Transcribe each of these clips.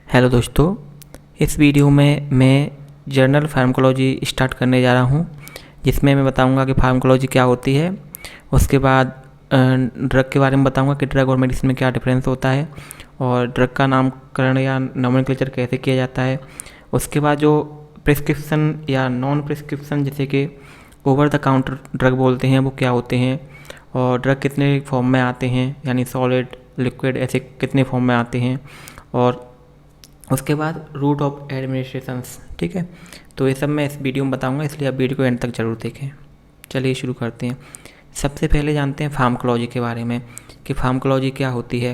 Hello दोस्तों, इस video में मैं जर्नल फार्माकोलॉजी स्टार्ट करने जा रहा हूँ, जिसमें मैं बताऊँगा कि फार्माकोलॉजी क्या होती है। उसके बाद ड्रग के बारे में बताऊँगा कि ड्रग और मेडिसिन में क्या डिफरेंस होता है और ड्रग का नामकरण या नोमेनक्लेचर कैसे किया जाता है। उसके बाद जो प्रिस्क्रिप्शन या नॉन प्रिस्क्रिप्शन जैसे कि ओवर द काउंटर ड्रग बोलते हैं वो क्या होते हैं, और ड्रग कितने फॉर्म में आते हैं, यानी सॉलिड, लिक्विड, ऐसे कितने फॉर्म में आते हैं। और उसके बाद रूट ऑफ एडमिनिस्ट्रेशंस। ठीक है, तो ये सब मैं इस वीडियो में बताऊंगा, इसलिए आप वीडियो को एंड तक ज़रूर देखें। चलिए शुरू करते हैं। सबसे पहले जानते हैं फार्माकोलॉजी के बारे में कि फार्माकोलॉजी क्या होती है।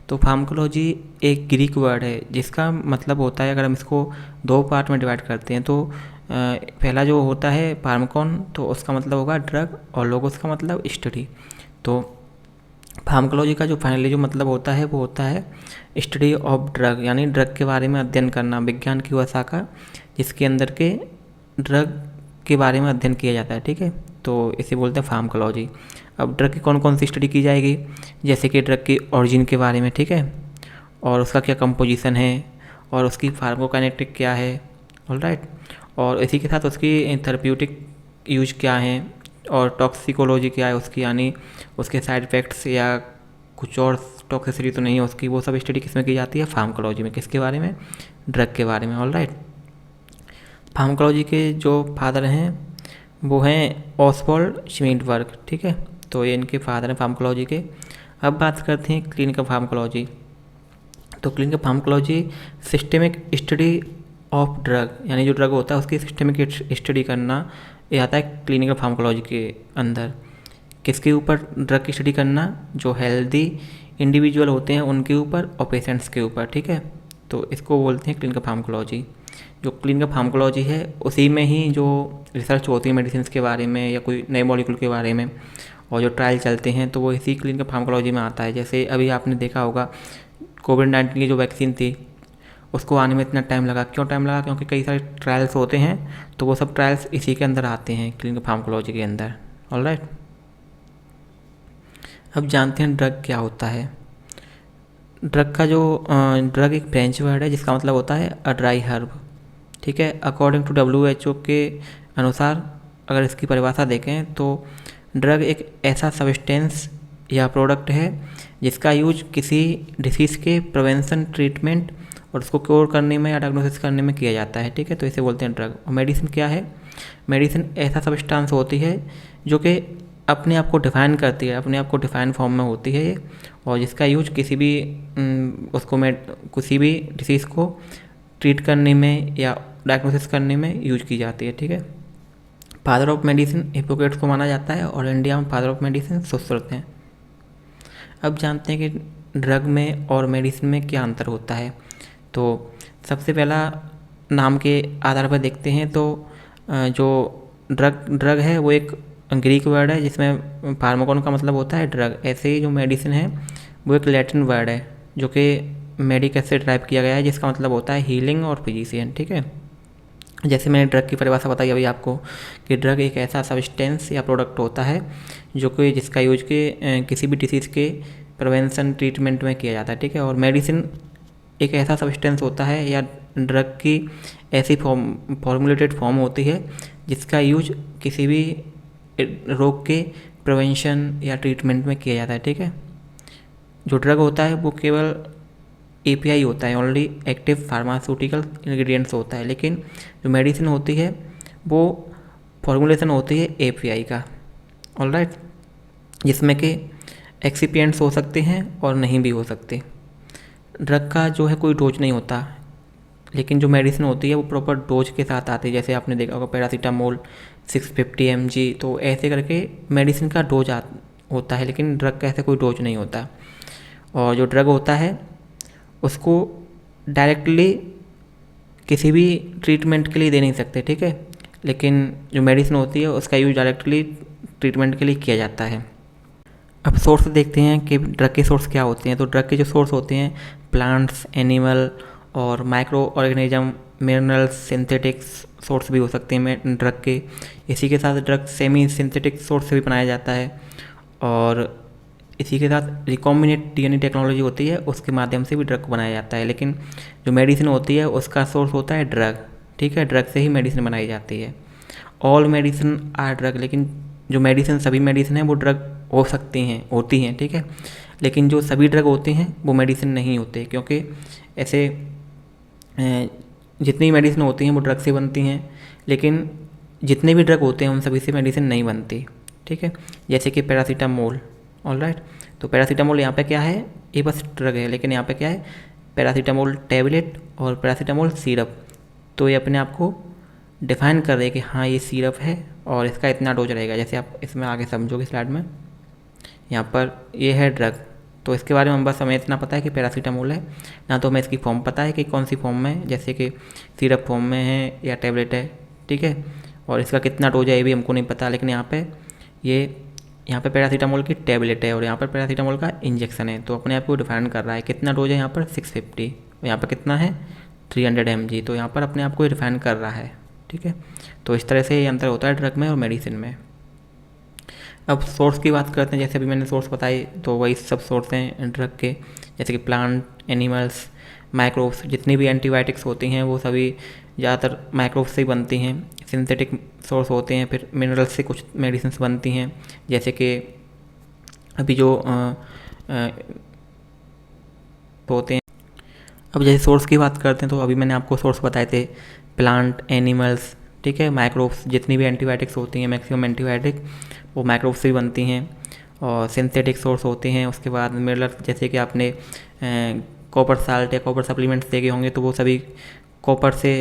तो फार्माकोलॉजी एक ग्रीक वर्ड है जिसका मतलब होता है, अगर हम इसको दो पार्ट में डिवाइड करते हैं तो पहला जो होता है फार्माकोन, तो उसका मतलब होगा ड्रग, और लोगोस का मतलब स्टडी। तो फार्माकोलॉजी का जो फाइनली जो मतलब होता है वो होता है स्टडी ऑफ ड्रग, यानी ड्रग के बारे में अध्ययन करना, विज्ञान की वह शाखा जिसके अंदर के ड्रग के बारे में अध्ययन किया जाता है। ठीक है, तो इसे बोलते हैं फार्माकोलॉजी। अब ड्रग की कौन कौन सी स्टडी की जाएगी, जैसे कि ड्रग की ओरिजिन के बारे में, ठीक है, और उसका क्या कंपोजिशन है, और उसकी फार्माकोकाइनेटिक क्या है, ऑलराइट, और इसी के साथ उसकी थेरेप्यूटिक यूज क्या है, और टॉक्सिकोलॉजी क्या है उसकी, यानी उसके साइड इफ़ेक्ट्स या कुछ और टॉक्सिसिटी तो नहीं है उसकी, वो सब स्टडी किस में की जाती है, फार्माकोलॉजी में। किसके बारे में, ड्रग के बारे में, ऑलराइट। फार्माकोलॉजी के जो फादर हैं वो हैं ऑसवाल्ड श्मिडबर्ग। ठीक है, तो ये इनके फादर हैं फार्माकोलॉजी के। अब बात करते हैं क्लिनिकल फार्माकोलॉजी। तो clinical pharmacology systemic study of drug, यानी जो ड्रग होता है उसकी सिस्टेमिक स्टडी करना, ये आता है क्लिनिकल फार्माकोलॉजी के अंदर। किसके ऊपर ड्रग की स्टडी करना, जो हेल्दी इंडिविजुअल होते हैं उनके ऊपर और पेशेंट्स के ऊपर। ठीक है, तो इसको बोलते हैं क्लिनिकल फार्माकोलॉजी। जो क्लिनिकल फार्माकोलॉजी है उसी में ही जो रिसर्च होती है मेडिसिन के बारे में या कोई नए मॉलिक्यूल के बारे में, और जो ट्रायल चलते हैं तो वो इसी क्लिनिकल फार्माकोलॉजी में आता है। जैसे अभी आपने देखा होगा कोविड-19 की जो वैक्सीन थी उसको आने में इतना टाइम लगा। क्यों टाइम लगा, क्योंकि कई सारे ट्रायल्स होते हैं, तो वो सब ट्रायल्स इसी के अंदर आते हैं, क्लिनिकल फार्माकोलॉजी के अंदर, ऑलराइट। अब जानते हैं ड्रग क्या होता है। ड्रग का जो ड्रग एक फ्रेंच वर्ड है जिसका मतलब होता है अ ड्राई हर्ब। ठीक है, अकॉर्डिंग टू WHO के अनुसार अगर इसकी परिभाषा देखें तो ड्रग एक ऐसा सब्सटेंस या प्रोडक्ट है जिसका यूज किसी डिसीज़ के प्रिवेंशन, ट्रीटमेंट और उसको क्योर करने में या डायग्नोसिस करने में किया जाता है। ठीक है, तो इसे बोलते हैं ड्रग। और मेडिसिन क्या है, मेडिसिन ऐसा सब्सटेंस होती है जो कि अपने आप को डिफ़ाइन करती है, अपने आप को डिफ़ाइन फॉर्म में होती है ये, और जिसका यूज किसी भी उसको किसी भी डिसीज़ को ट्रीट करने में या डायग्नोसिस करने में यूज की जाती है। ठीक है, फादर ऑफ मेडिसिन हिप्पोक्रेट्स को माना जाता है, और इंडिया में फादर ऑफ मेडिसिन सुश्रुत हैं। अब जानते हैं कि ड्रग में और मेडिसिन में क्या अंतर होता है। तो सबसे पहला नाम के आधार पर देखते हैं तो जो ड्रग है वो एक ग्रीक वर्ड है जिसमें फार्माकोन का मतलब होता है ड्रग। ऐसे ही जो मेडिसिन है वो एक लैटिन वर्ड है जो कि मेडिकस से ड्राइव किया गया है, जिसका मतलब होता है हीलिंग और फिजिशियन। ठीक है, जैसे मैंने ड्रग की परिभाषा बताई अभी आपको कि ड्रग एक ऐसा सब्सटेंस या प्रोडक्ट होता है जो कि जिसका यूज के किसी भी डिसीज़ के प्रिवेंशन, ट्रीटमेंट में किया जाता है। ठीक है, और मेडिसिन एक ऐसा सब्सटेंस होता है या ड्रग की ऐसी फॉर्मुलेटेड फॉर्म होती है जिसका यूज किसी भी रोग के प्रिवेंशन या ट्रीटमेंट में किया जाता है। ठीक है, जो ड्रग होता है वो केवल API होता है, ओनली एक्टिव फार्मास्यूटिकल इंग्रेडिएंट्स होता है, लेकिन जो मेडिसिन होती है वो फॉर्मुलेशन होती है API का, ऑलराइट, जिसमें कि एक्सिपिएंट्स हो सकते हैं और नहीं भी हो सकते। ड्रग का जो है कोई डोज नहीं होता, लेकिन जो मेडिसिन होती है वो प्रॉपर डोज के साथ आती है। जैसे आपने देखा होगा पैरासीटामोल 650 mg, तो ऐसे करके मेडिसिन का डोज होता है, लेकिन ड्रग का ऐसे कोई डोज नहीं होता। और जो ड्रग होता है उसको डायरेक्टली किसी भी ट्रीटमेंट के लिए दे नहीं सकते। ठीक है, लेकिन जो मेडिसिन होती है उसका यूज डायरेक्टली ट्रीटमेंट के लिए किया जाता है। अब सोर्स देखते हैं कि ड्रग के सोर्स क्या होते हैं। तो ड्रग के जो सोर्स होते हैं प्लांट्स, एनिमल और micro organism, minerals, synthetic source भी हो सकते हैं ड्रग के। इसी के साथ ड्रग सेमी सिंथेटिक सोर्स से भी बनाया जाता है, और इसी के साथ रिकॉम्बिनेंट डीएनए टेक्नोलॉजी होती है, उसके माध्यम से भी ड्रग को बनाया जाता है। लेकिन जो मेडिसिन होती है उसका सोर्स होता है ड्रग, ठीक है, ड्रग से ही मेडिसिन बनाई जाती है। ऑल मेडिसिन आर ड्रग, लेकिन जो मेडिसिन सभी मेडिसिन हैं वो ड्रग हो सकती हैं, होती हैं, ठीक है, लेकिन जो सभी ड्रग होते हैं वो मेडिसिन नहीं होते, क्योंकि ऐसे जितनी मेडिसिन होती हैं वो ड्रग से बनती हैं, लेकिन जितने भी ड्रग होते हैं उन सभी से मेडिसिन नहीं बनती, ठीक है। जैसे कि पैरासीटामोल, ऑलराइट, तो पैरासीटामोल यहाँ पे क्या है, ये बस ड्रग है, लेकिन यहाँ पे क्या है, पैरासीटामोल टैबलेट और पैरासीटामोल सिरप। तो ये अपने आप को डिफाइन कर रहे हैं कि हाँ ये सिरप है और इसका इतना डोज रहेगा। जैसे आप इसमें आगे समझोगे स्लाइड में, यहाँ पर ये है ड्रग, तो इसके बारे में बस हमें इतना पता है कि पैरासीटामोल है, ना तो हमें इसकी फॉर्म पता है कि कौन सी फॉर्म में, जैसे कि सिरप फॉर्म में है या टैबलेट है, ठीक है, और इसका कितना डोज है ये भी हमको नहीं पता। लेकिन यहाँ पे पैरासीटामोल की टैबलेट है और यहाँ पर पैरासीटामोल का इंजेक्शन है, तो अपने आप को डिफाइन कर रहा है कितना डोज है। यहाँ पर 650 और यहाँ पर कितना है 300 mg, तो यहाँ पर अपने आप को डिफाइन कर रहा है, ठीक है। तो इस तरह से ये अंतर होता है ड्रग में और मेडिसिन में। अब सोर्स की बात करते हैं, जैसे अभी मैंने सोर्स बताई, तो वही सब सोर्स हैं ड्रग के, जैसे कि प्लांट, एनिमल्स, माइक्रोब्स। जितनी भी एंटीबायोटिक्स होती हैं वो सभी ज़्यादातर माइक्रोब्स से ही बनती हैं। सिंथेटिक सोर्स होते हैं, फिर मिनरल्स से कुछ मेडिसिन बनती हैं, जैसे कि अभी जो होते हैं। अब जैसे सोर्स की बात करते हैं, तो अभी मैंने आपको सोर्स बताए थे, प्लांट, एनिमल्स, ठीक है, माइक्रोब्स। जितनी भी एंटीबायोटिक्स होती हैं, मैक्सिमम एंटीबायोटिक वो माइक्रोब्स से ही बनती हैं। और सिंथेटिक सोर्स होते हैं, उसके बाद मिनरल, जैसे कि आपने कॉपर साल्ट या कॉपर सप्लीमेंट्स देखे होंगे, तो वो सभी कॉपर से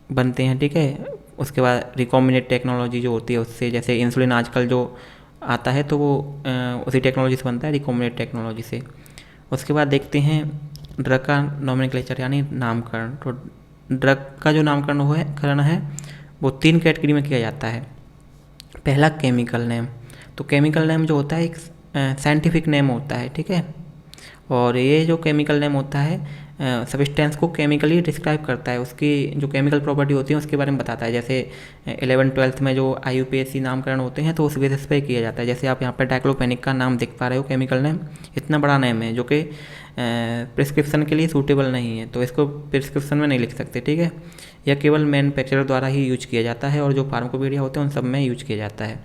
बनते हैं, ठीक है। उसके बाद रिकॉम्बिनेंट टेक्नोलॉजी जो होती है उससे, जैसे इंसुलिन आजकल जो आता है तो वो उसी टेक्नोलॉजी से बनता है, रिकॉम्बिनेंट टेक्नोलॉजी से। उसके बाद देखते हैं ड्रग का नॉमेनक्लेचर यानी नामकरण। तो ड्रग का जो नामकरण है वो 3 कैटेगरी में किया जाता है। पहला केमिकल नेम, तो केमिकल नेम जो होता है एक साइंटिफिक नेम होता है, ठीक है, और ये जो केमिकल नेम होता है सब्सटेंस को केमिकली डिस्क्राइब करता है, उसकी जो केमिकल प्रॉपर्टी होती है उसके बारे में बताता है। जैसे 11th-12th में जो IUPAC नामकरण होते हैं तो उस बेसिस पे किया जाता है। जैसे आप यहाँ पर डाइक्लोफेनिक का नाम देख पा रहे हो, केमिकल नेम इतना बड़ा नेम है जो कि प्रिस्क्रिप्शन के लिए सूटेबल नहीं है, तो इसको प्रिस्क्रिप्शन में नहीं लिख सकते, ठीक है। यह केवल मैन्युफैक्चरर द्वारा ही यूज किया जाता है और जो फार्माकोपीडिया होते हैं उन सब में यूज किया जाता है।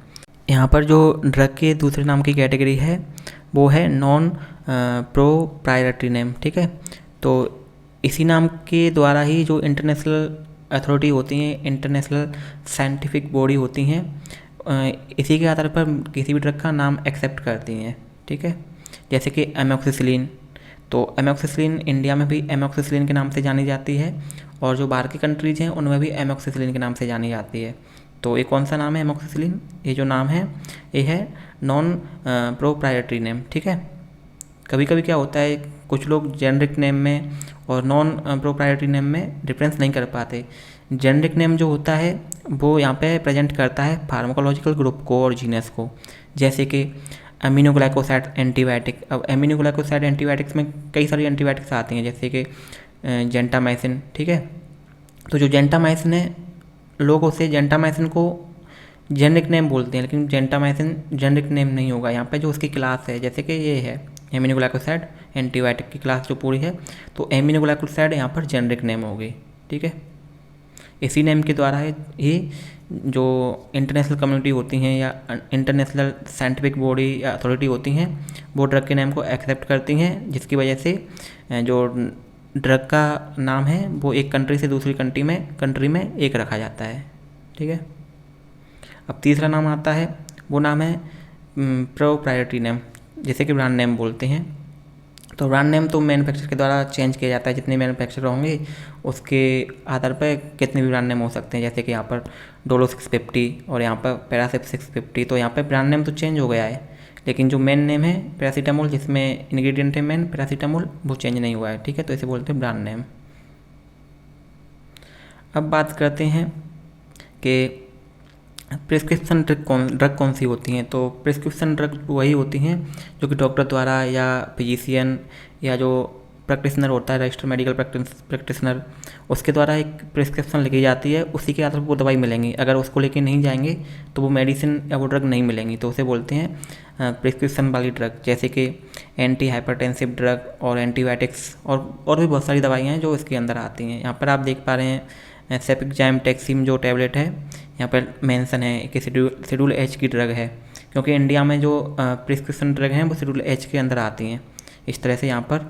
यहाँ पर जो ड्रग के दूसरे नाम की कैटेगरी है वो है नॉन प्रोप्राइटरी नेम, ठीक है। तो इसी नाम के द्वारा ही जो इंटरनेशनल अथॉरिटी होती हैं, इंटरनेशनल साइंटिफिक बॉडी होती हैं, इसी के आधार पर किसी भी ड्रग का नाम एक्सेप्ट करती हैं, ठीक है। जैसे कि एमोक्सिसिलिन, तो एमोक्सिसिलिन इंडिया में भी एमोक्सिसिलिन के नाम से जानी जाती है और जो बाहर की कंट्रीज हैं उनमें भी एमोक्सिसिलिन के नाम से जानी जाती है। तो ये कौन सा नाम है एमोक्सिसिलिन, ये जो नाम है ये है नॉन प्रोप्राइटरी नेम, ठीक है। कभी कभी क्या होता है, कुछ लोग जेनरिक नेम में और नॉन प्रोप्राइटरी नेम में डिफरेंस नहीं कर पाते। जेनरिक नेम जो होता है वो यहाँ पे प्रेजेंट करता है फार्माकोलॉजिकल ग्रुप को और जीनस को, जैसे कि एमिनोग्लाइकोसाइड एंटीबायोटिक। अब एमिनोग्लाइकोसाइड एंटीबायोटिक्स में कई सारी एंटीबायोटिक्स आती हैं, जैसे कि जेंटामाइसिन, ठीक है। तो जो जेंटामाइसिन है, लोग उसे जेंटामाइसिन को जेनरिक नेम बोलते हैं, लेकिन जेंटामाइसिन जेनरिक नेम नहीं होगा। यहाँ पे जो उसकी क्लास है, जैसे कि ये है एमिनोग्लाइकोसाइड एंटीबायोटिक की क्लास जो पूरी है, तो एमिनोग्लाइकोसाइड यहाँ पर जेनरिक नेम होगी, ठीक है। इसी नेम के द्वारा ही जो इंटरनेशनल कम्युनिटी होती हैं या इंटरनेशनल साइंटिफिक बॉडी या अथॉरिटी होती हैं वो ड्रग के नेम को एक्सेप्ट करती हैं, जिसकी वजह से जो ड्रग का नाम है वो एक कंट्री से दूसरी कंट्री में एक रखा जाता है, ठीक है। अब तीसरा नाम आता है, वो नाम है प्रोप्राइटरी नेम, जैसे कि ब्रांड नेम बोलते हैं। तो ब्रांड नेम तो मैन्युफैक्चरर के द्वारा चेंज किया जाता है, जितने मैन्युफैक्चरर होंगे उसके आधार पर कितने भी ब्रांड नेम हो सकते हैं। जैसे कि यहाँ पर डोलो 650 और यहाँ पर पैरासिप 650, तो यहाँ पर ब्रांड नेम तो चेंज हो गया है, लेकिन जो मेन नेम है पैरासीटामोल, जिसमें इंग्रेडिएंट है मेन पैरासीटामोल, वो चेंज नहीं हुआ है, ठीक है। तो इसे बोलते हैं ब्रांड नेम। अब बात करते हैं कि प्रिस्क्रिप्शन ड्रग कौन सी होती हैं। तो प्रिस्क्रिप्शन ड्रग वही होती हैं जो कि डॉक्टर द्वारा या फिजिशियन या जो प्रैक्टिशनर होता है, रजिस्टर्ड मेडिकल प्रैक्टिशनर, उसके द्वारा एक प्रिस्क्रिप्शन लिखी जाती है, उसी के आधार पर वो दवाई मिलेंगी। अगर उसको लेके नहीं जाएंगे तो वो मेडिसिन या वो ड्रग नहीं मिलेंगी, तो उसे बोलते हैं प्रिस्क्रिप्शन वाली ड्रग, जैसे कि एंटी हाइपरटेंसिव ड्रग और एंटीबायोटिक्स और भी बहुत सारी दवाइयाँ हैं जो इसके अंदर आती हैं। यहाँ पर आप देख पा रहे हैं सेपिकजाइम टैक्सिम जो टैबलेट है, यहाँ पर मेंशन है कि शेड्यूल एच की ड्रग है, क्योंकि इंडिया में जो प्रिस्क्रिप्शन ड्रग हैं वो शेड्यूल एच के अंदर आती हैं। इस तरह से यहाँ पर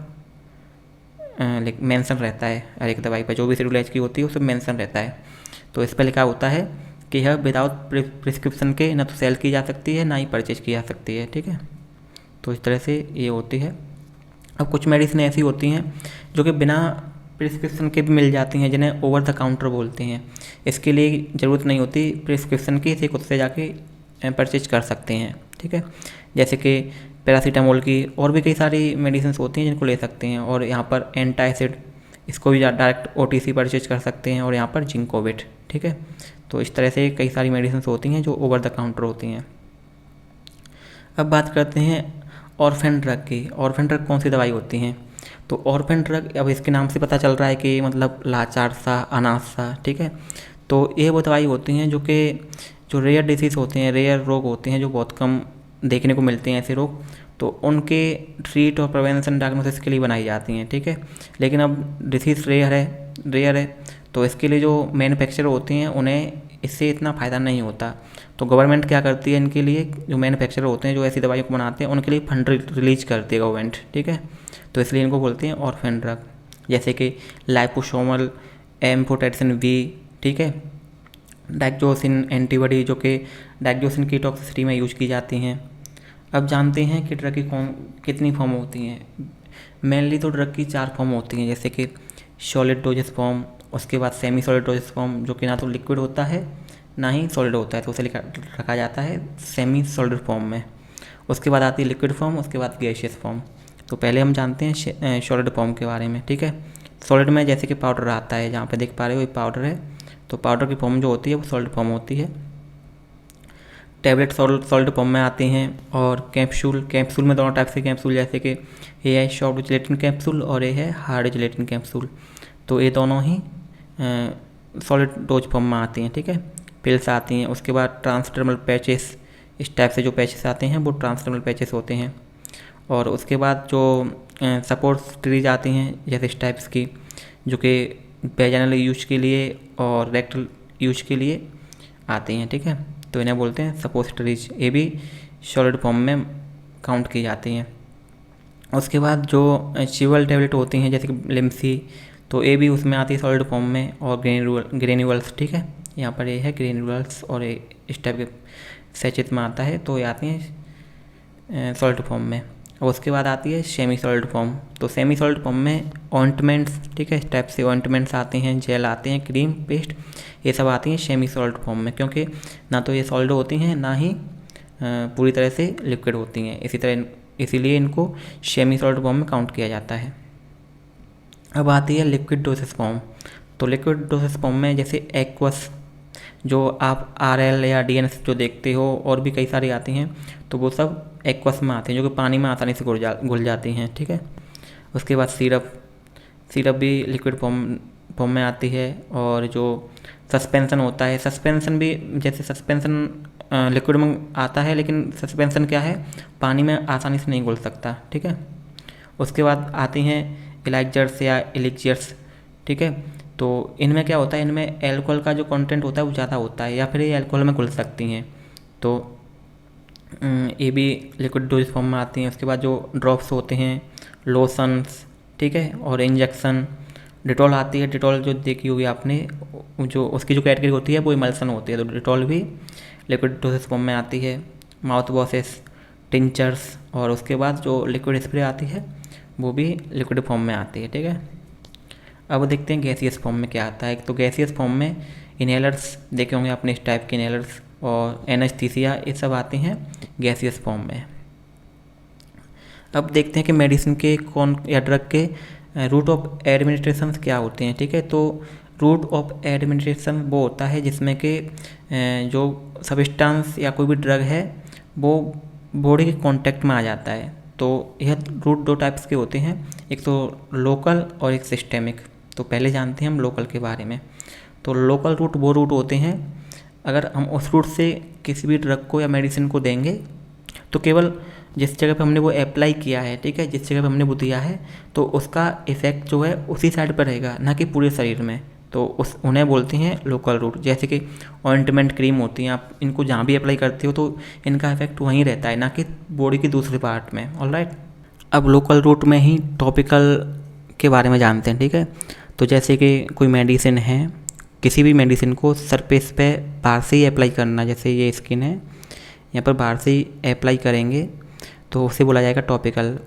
मेंशन रहता है हर एक दवाई पर, जो भी शेड्यूल एच की होती है उसमें मेंशन रहता है। तो इस पर लिखा होता है कि यह विदाउट प्रिस्क्रिप्शन के न तो सेल की जा सकती है ना ही परचेज की जा सकती है, ठीक है। तो इस तरह से ये होती है। अब कुछ मेडिसिन ऐसी होती हैं जो कि बिना प्रिस्क्रिप्शन के भी मिल जाती हैं, जिन्हें ओवर द काउंटर बोलते हैं। इसके लिए ज़रूरत नहीं होती प्रिस्क्रिप्शन की, इसे खुद से जाके परचेज कर सकते हैं, ठीक है। जैसे कि पैरासीटामोल की और भी कई सारी मेडिसिन होती हैं जिनको ले सकते हैं। और यहाँ पर एंटासिड, इसको भी डायरेक्ट OTC परचेज कर सकते हैं। और यहाँ पर जिंकोविट, ठीक है। तो इस तरह से कई सारी मेडिसिन होती हैं जो ओवर द काउंटर होती हैं। अब बात करते हैं ऑर्फेन ड्रग की। ऑर्फेन ड्रग कौन सी दवाई होती हैं? तो ऑर्फेन ड्रग, अब इसके नाम से पता चल रहा है कि मतलब लाचार सा, अनाथ सा, ठीक है। तो ये वो दवाई होती हैं जो रेयर डिसीज़ होते हैं, रेयर रोग होते हैं जो बहुत कम देखने को मिलते हैं ऐसे रोग, तो उनके ट्रीट और प्रिवेंशन डायग्नोसिस के लिए बनाई जाती हैं, ठीक है। लेकिन अब डिसीज़ रेयर है तो इसके लिए जो मैन्युफैक्चरर होते हैं उन्हें इससे इतना फ़ायदा नहीं होता। तो गवर्नमेंट क्या करती है, इनके लिए जो मैन्युफैक्चरर होते हैं जो ऐसी दवाइयों को बनाते हैं उनके लिए फंड रिलीज करती है गवर्नमेंट, ठीक है। तो इसलिए इनको बोलते हैं ऑर्फेन ड्रग, जैसे कि लाइपोसोमल एम्फोटेरिसिन V, ठीक है। डाइक्सोसिन एंटीबॉडी, जो कि डाइक्सोसिन की टॉक्सिसिटी में यूज की जाती हैं। अब जानते हैं कि ड्रग की कितनी फॉर्म होती हैं। मेनली तो ड्रग की 4 फॉर्म होती हैं, जैसे कि सॉलिड डोजेस फॉर्म, उसके बाद सेमी सॉलिड डोजेस फॉर्म, जो कि ना तो लिक्विड होता है ना ही सॉलिड होता है, तो उसे रखा जाता है सेमी सॉलिड फॉर्म में। उसके बाद आती है लिक्विड फॉर्म, उसके बाद गैसियस फॉर्म। तो पहले हम जानते हैं सॉलिड फॉर्म के बारे में, ठीक है। सॉलिड में जैसे कि पाउडर आता है, जहाँ पे देख पा रहे हो ये पाउडर है, तो पाउडर की फॉर्म जो होती है वो सॉलिड फॉर्म होती है। टैबलेट सॉलिड फॉर्म में आती हैं। और कैप्सूल में दोनों टाइप से कैप्सूल, जैसे कि ये है सॉफ्ट जिलेटिन कैप्सूल और ये है हार्ड जिलेटिन कैप्सूल। तो ये दोनों ही सॉलिड डोज फॉर्म में आती हैं, ठीक है। पिल्स आती हैं। उसके बाद ट्रांसडर्मल पैचेस, इस टाइप से जो पैचेस आते हैं वो ट्रांसडर्मल पैचेस होते हैं। और उसके बाद जो सपोर्ट स्ट्रीज आती हैं जैसे इस टाइप्स की, जो कि वेजाइनल यूज के लिए और रेक्टल यूज के लिए आती हैं, ठीक है। तो इन्हें बोलते हैं सपोजिटरीज, ये भी सॉलिड फॉर्म में काउंट की जाती हैं। उसके बाद जो च्यूअल टैबलेट होती हैं जैसे कि लिम्सी, तो ये भी उसमें आती है सॉलिड फॉर्म में। और ग्रेन्यूल्स, ठीक है, यहाँ पर ये है ग्रेन्यूल्स और ये इस टाइप के सैचेट में आता है, तो ये आती हैं सॉलिड फॉर्म में। और उसके बाद आती है सेमी सॉलिड फॉर्म। तो सेमी सॉलिड फॉर्म में ऑइंटमेंट्स, ठीक है, इस टाइप से ऑइंटमेंट्स आते हैं, जेल आते हैं, क्रीम, पेस्ट, ये सब आती हैं सेमी सॉलिड फॉर्म में, क्योंकि ना तो ये सॉलिड होती हैं ना ही पूरी तरह से लिक्विड होती हैं। इसीलिए इनको सेमी सॉलिड फॉर्म में काउंट किया जाता है। अब आती है लिक्विड डोसेस फॉर्म। तो लिक्विड डोसेस फॉर्म में जैसे एक्वस, जो आप RL या DNS जो देखते हो, और भी कई सारी आती हैं, तो वो सब एक्वस में आती हैं, जो कि पानी में आसानी से घुल जाती हैं, ठीक है। उसके बाद सिरप भी लिक्विड फॉर्म में आती है। और जो सस्पेंसन होता है, सस्पेंसन भी जैसे सस्पेंसन लिक्विड में आता है, लेकिन सस्पेंसन क्या है, पानी में आसानी से नहीं घुल सकता, ठीक है। उसके बाद आती हैं इलाइजर्स या एलिक्जियर्स, ठीक है। तो इनमें क्या होता है, इनमें एल्कोहल का जो कंटेंट होता है वो ज़्यादा होता है, या फिर ये एल्कोहल में घुल सकती हैं, तो ये भी लिक्विड डोज फॉर्म में आती हैं। उसके बाद जो ड्रॉप्स होते हैं, लोशंस, ठीक है, और इंजेक्शन। डिटॉल आती है, डिटॉल जो देखी होगी आपने, जो उसकी जो कैटेगरी होती है वो इमल्सन होती है, तो डिटॉल भी लिक्विड डोसेस फॉर्म में आती है। माउथ वॉशेस, टिंचर्स, और उसके बाद जो लिक्विड स्प्रे आती है वो भी लिक्विड फॉर्म में आती है, ठीक है। अब देखते हैं गैसियस फॉर्म में क्या आता है। तो गैसियस फॉर्म में इनहेलर्स देखे होंगे आपने, इस टाइप के इनहेलर्स और एनेस्थीसिया, ये सब आते हैं गैसियस फॉर्म में। अब देखते हैं कि मेडिसिन के या ड्रग के रूट ऑफ एडमिनिस्ट्रेशन क्या होते हैं, ठीक है। तो रूट ऑफ एडमिनिस्ट्रेशन वो होता है जिसमें कि जो सब्सटेंस या कोई भी ड्रग है वो बॉडी के कांटेक्ट में आ जाता है, तो यह रूट दो टाइप्स के होते हैं, एक तो लोकल और एक सिस्टेमिक। तो पहले जानते हैं हम लोकल के बारे में। तो लोकल रूट वो रूट होते हैं, अगर हम उस रूट से किसी भी ड्रग को या मेडिसिन को देंगे तो केवल जिस जगह पे हमने वो अप्लाई किया है, ठीक है, जिस जगह पे हमने वो दिया है तो उसका इफ़ेक्ट जो है उसी साइड पर रहेगा, ना कि पूरे शरीर में। तो उन्हें बोलते हैं लोकल रूट। जैसे कि ऑइंटमेंट क्रीम होती हैं, आप इनको जहाँ भी अप्लाई करते हो तो इनका इफेक्ट वहीं रहता है, ना कि बॉडी की दूसरे पार्ट में। ऑलराइट, अब लोकल रूट में ही टॉपिकल के बारे में जानते हैं, ठीक है। तो जैसे कि कोई मेडिसिन है, किसी भी मेडिसिन को सरफेस पे बाहर से ही अप्लाई करना, जैसे ये स्किन है, यहाँ पर बाहर से ही अप्लाई करेंगे तो उसे बोला जाएगा टॉपिकल।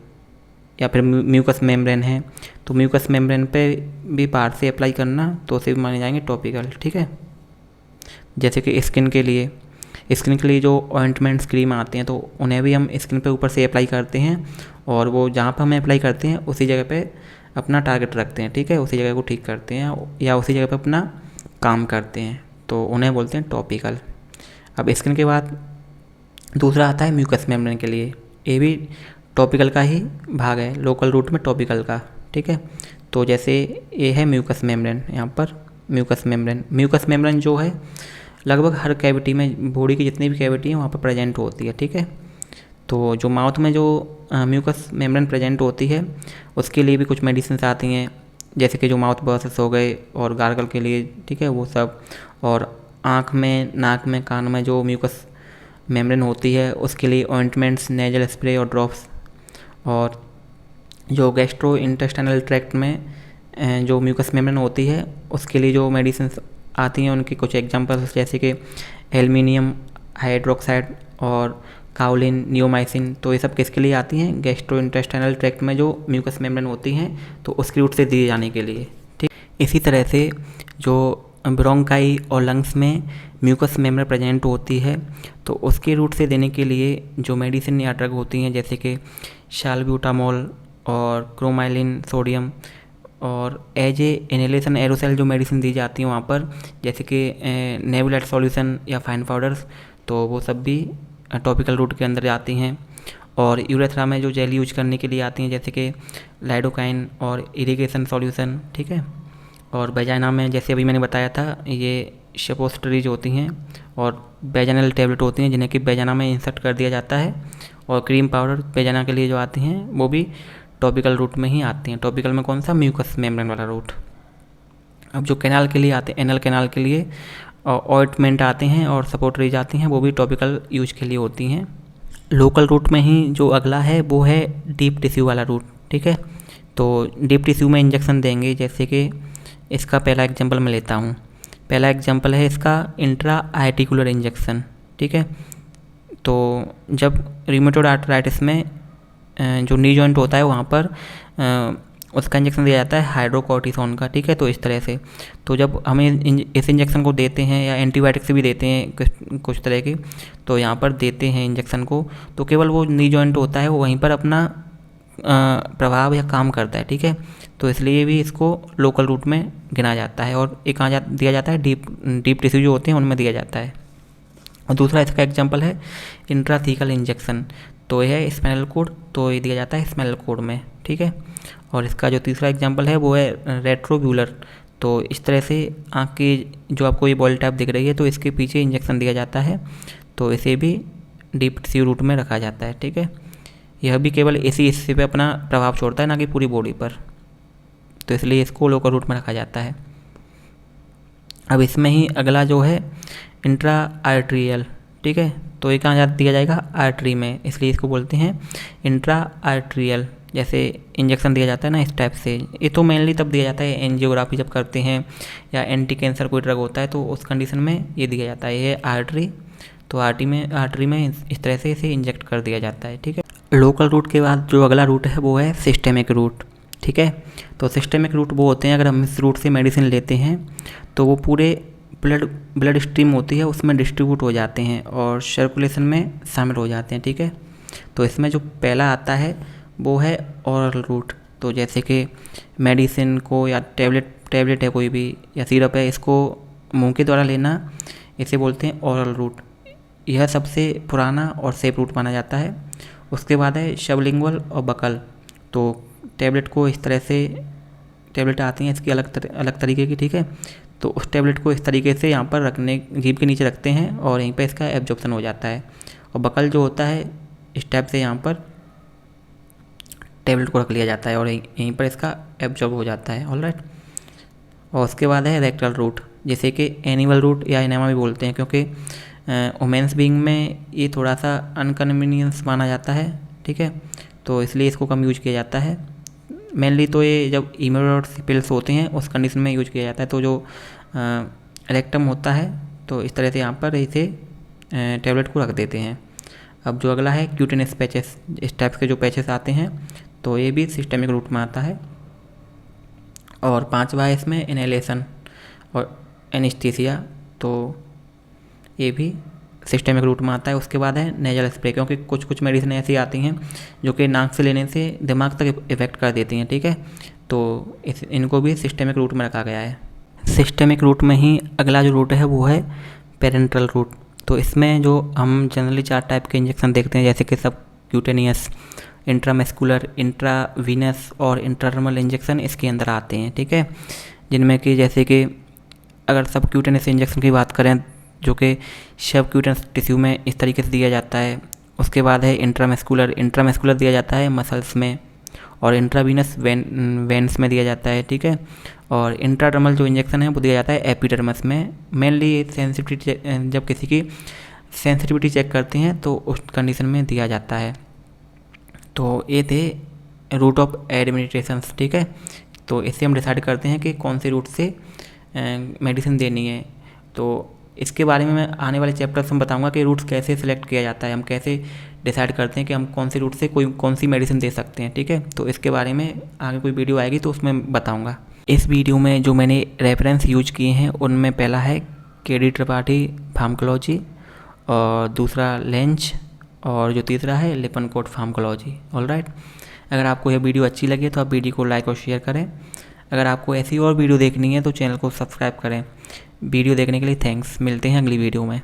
या फिर म्यूकस मेम्ब्रेन है, तो म्यूकस मेम्ब्रेन पे भी बाहर से अप्लाई करना तो उसे भी माने जाएंगे टॉपिकल, ठीक है। जैसे कि स्किन के लिए जो ऑइंटमेंट्स क्रीम आते हैं तो उन्हें भी हम स्किन पे ऊपर से अप्लाई करते हैं, और वो जहाँ पर हमें अप्लाई करते हैं उसी जगह पे अपना टारगेट रखते हैं, ठीक है, उसी जगह को ठीक करते हैं या उसी जगह पे अपना काम करते हैं, तो उन्हें बोलते हैं टॉपिकल। अब स्किन के बाद दूसरा आता है म्यूकस मेम्ब्रेन के लिए, ये भी टॉपिकल का ही भाग है, लोकल रूट में टॉपिकल का, ठीक है। तो जैसे ये है म्यूकस मेम्ब्रेन, यहाँ पर म्यूकस मेम्ब्रेन जो है लगभग हर कैविटी में, बॉडी की जितनी भी कैविटी है वहाँ पर प्रेजेंट होती है, ठीक है। तो जो माउथ में जो म्यूकस मेम्ब्रेन प्रेजेंट होती है उसके लिए भी कुछ मेडिसिन आती हैं, जैसे कि जो माउथ ब्रशेस हो गए और गार्गल के लिए, ठीक है, वो सब। और आँख में, नाक में, कान में जो म्यूकस मेम्ब्रेन होती है उसके लिए ऑइंटमेंट्स, नेजल स्प्रे और ड्रॉप्स। और जो गैस्ट्रो इंटेस्टाइनल ट्रैक्ट में जो म्यूकस मेम्ब्रेन होती है उसके लिए जो मेडिसिन आती हैं उनकी कुछ एग्जांपल्स जैसे कि एल्युमिनियम हाइड्रोक्साइड और काउलिन, नियोमाइसिन। तो ये सब किसके लिए आती हैं? गैस्ट्रो इंटेस्टाइनल ट्रैक्ट में जो म्यूकस मेम्ब्रेन होती हैं तो उसके रूट से दिए जाने के लिए, ठीक। इसी तरह से जो ब्रोंकाई और लंग्स में म्यूकस मेम्ब्रेन प्रेजेंट होती है तो उसके रूट से देने के लिए जो मेडिसिन या ड्रग होती हैं जैसे कि साल्ब्यूटामॉल और क्रोमाइलिन सोडियम, और एज ए इनहेलेशन एरोसेल जो मेडिसिन दी जाती हैं वहाँ पर, जैसे कि नेबुलाइज सॉल्यूशन या फाइन पाउडर्स, तो वो सब भी टॉपिकल रूट के अंदर आती हैं। और यूरेथ्रा में जो जेल यूज करने के लिए आती हैं जैसे कि लाइडोकाइन और इरिगेशन सॉल्यूशन, ठीक है। और वेजाइना में जैसे अभी मैंने बताया था ये सपोजिटरीज होती हैं और वेजाइनल टेबलेट होती हैं जिन्हें कि वेजाइना में इंसर्ट कर दिया जाता है। और क्रीम पाउडर वेजाइना के लिए जो आती हैं वो भी टॉपिकल रूट में ही आती हैं। टॉपिकल में कौन सा? म्यूकस मेम्ब्रेन वाला रूट। अब जो कैनाल के लिए आते हैं, एनल कैनाल के लिए ऑइंटमेंट आते हैं और सपोर्टरीज आती हैं, वो भी टॉपिकल यूज के लिए होती हैं। लोकल रूट में ही जो अगला है वो है डीप टिश्यू वाला रूट, ठीक है। तो डीप टिश्यू में इंजेक्शन देंगे, जैसे कि इसका पहला एग्जांपल मैं लेता हूँ। पहला एग्जांपल है इसका इंट्रा आर्टिकुलर इंजेक्शन, ठीक है। तो जब रिमेटोइड आर्थराइटिस में जो नी जॉइंट होता है वहाँ पर उसका इंजेक्शन दिया जाता है हाइड्रोकॉर्टिसोन का, ठीक है। तो इस तरह से तो जब हमें इस इंजेक्शन को देते हैं या एंटीबायोटिक्स भी देते हैं कुछ तरह के, तो यहाँ पर देते हैं इंजेक्शन को तो केवल वो नी जॉइंट होता है वो वहीं पर अपना प्रभाव या काम करता है, ठीक है। तो इसलिए भी इसको लोकल रूट में गिना जाता है। और एक कहाँ दिया जाता है? डीप टिश्यू जो होते हैं उनमें दिया जाता है। और दूसरा इसका एग्जांपल है इंट्राथीकल इंजेक्शन, तो यह है स्पाइनल कोड, तो ये दिया जाता है स्पाइनल कोड में, ठीक है। और इसका जो तीसरा एग्जांपल है वो है रेट्रोव्यूलर, तो इस तरह से आँख की जो आपको ये बॉल टाइप दिख रही है तो इसके पीछे इंजेक्शन दिया जाता है, तो इसे भी डीप टिश्यू रूट में रखा जाता है, ठीक है। यह भी केवल इसी हिस्से पे अपना प्रभाव छोड़ता है, ना कि पूरी बॉडी पर, तो इसलिए इसको लोकल रूट में रखा जाता है। अब इसमें ही अगला जो है इंट्रा आर्ट्रियल, ठीक है। तो ये कहाँ दिया जाएगा? आर्टरी में, इसलिए इसको बोलते हैं इंट्रा आर्ट्रियल। जैसे इंजेक्शन दिया जाता है ना इस टाइप से, ये तो मेनली तब दिया जाता है एंजियोग्राफी जब करते हैं या एंटी कैंसर कोई ड्रग होता है तो उस कंडीशन में ये दिया जाता है। ये आर्टरी, तो आर्टरी में इस तरह से इसे इंजेक्ट कर दिया जाता है, ठीक है। लोकल रूट के बाद जो अगला रूट है वो है सिस्टेमिक रूट, ठीक है। तो सिस्टेमिक रूट वो होते हैं, अगर हम इस रूट से मेडिसिन लेते हैं तो वो पूरे ब्लड स्ट्रीम होती है उसमें डिस्ट्रीब्यूट हो जाते हैं और सर्कुलेशन में शामिल हो जाते हैं, ठीक है। तो इसमें जो पहला आता है वो है ओरल रूट। तो जैसे कि मेडिसिन को या टैबलेट है कोई भी या सिरप है, इसको मुंह के द्वारा लेना, इसे बोलते हैं ओरल रूट। यह सबसे पुराना और सेफ रूट माना जाता है। उसके बाद है सबलिंगुअल और बकल। तो टैबलेट को इस तरह से, टैबलेट आती हैं इसकी अलग तरीके की, ठीक है। तो उस टैबलेट को इस तरीके से यहाँ पर रखने, जीभ के नीचे रखते हैं और यहीं पर इसका एब्जॉर्प्शन हो जाता है। और बकल जो होता है इस टाइप से यहाँ पर टैबलेट को रख लिया जाता है और यहीं पर इसका एब्जॉर्ब हो जाता है। ऑलराइट। और उसके बाद है रेक्टल रूट, जिसे कि एनिमल रूट या एनेमा भी बोलते हैं, क्योंकि वुमेन्स बीइंग में ये थोड़ा सा अनकन्वीनियंस माना जाता है, ठीक है। तो इसलिए इसको कम यूज किया जाता है। मेनली तो ये जब इमरजेंसी पिल्स होते हैं उस कंडीशन में यूज किया जाता है। तो जो रेक्टम होता है तो इस तरह से यहाँ पर इसे टैबलेट को रख देते हैं। अब जो अगला है क्यूटेनियस पैचेस, इस टाइप के जो पैचेस आते हैं तो ये भी सिस्टेमिक रूट में आता है। और 5वां है इसमें इनहेलेशन और एनेस्थीसिया, तो ये भी सिस्टेमिक रूट में आता है। उसके बाद है नेजल स्प्रे, क्योंकि कुछ मेडिसिन ऐसी आती हैं जो कि नाक से लेने से दिमाग तक इफेक्ट कर देती हैं, ठीक है। तो इनको भी सिस्टेमिक रूट में रखा गया है। सिस्टेमिक रूट में ही अगला जो रूट है वो है पेरेंट्रल रूट। तो इसमें जो हम जनरली 4 टाइप के इंजेक्शन देखते हैं, जैसे कि सब क्यूटेनियस, इंट्रामस्कुलर, इंट्रावीनस और इंट्राडर्मल इंजेक्शन इसके अंदर आते हैं, ठीक है। जिनमें कि जैसे कि अगर सब क्यूटेनियस इंजेक्शन की बात करें जो कि सब क्यूटेनियस टिश्यू में इस तरीके से दिया जाता है। उसके बाद है इंट्रामस्कुलर दिया जाता है मसल्स में, और इंट्रावीनस वेन्स में दिया जाता है, ठीक है। और इंट्राडर्मल जो इंजेक्शन है वो दिया जाता है एपिडर्मस में। मेनली सेंसिटिविटी, जब किसी की सेंसिटिविटी चेक करते हैं तो उस कंडीशन में दिया जाता है। तो ये थे रूट ऑफ एडमिनिस्ट्रेशन, ठीक है। तो इससे हम डिसाइड करते हैं कि कौन से रूट से मेडिसिन देनी है। तो इसके बारे में मैं आने वाले चैप्टर्स में बताऊंगा कि रूट्स कैसे सिलेक्ट किया जाता है, हम कैसे डिसाइड करते हैं कि हम कौन सी रूट से कौन सी मेडिसिन दे सकते हैं, ठीक है। तो इसके बारे में आगे कोई वीडियो आएगी तो उसमें बताऊंगा। इस वीडियो में जो मैंने रेफरेंस यूज किए हैं उनमें पहला है केडी त्रिपाठी फार्माकोलॉजी, और दूसरा लेंच, और जो तीसरा है लिपनकोट फार्माकोलॉजी। ऑलराइट। अगर आपको यह वीडियो अच्छी लगी तो आप वीडियो को लाइक और शेयर करें। अगर आपको ऐसी और वीडियो देखनी है तो चैनल को सब्सक्राइब करें। वीडियो देखने के लिए थैंक्स। मिलते हैं अगली वीडियो में।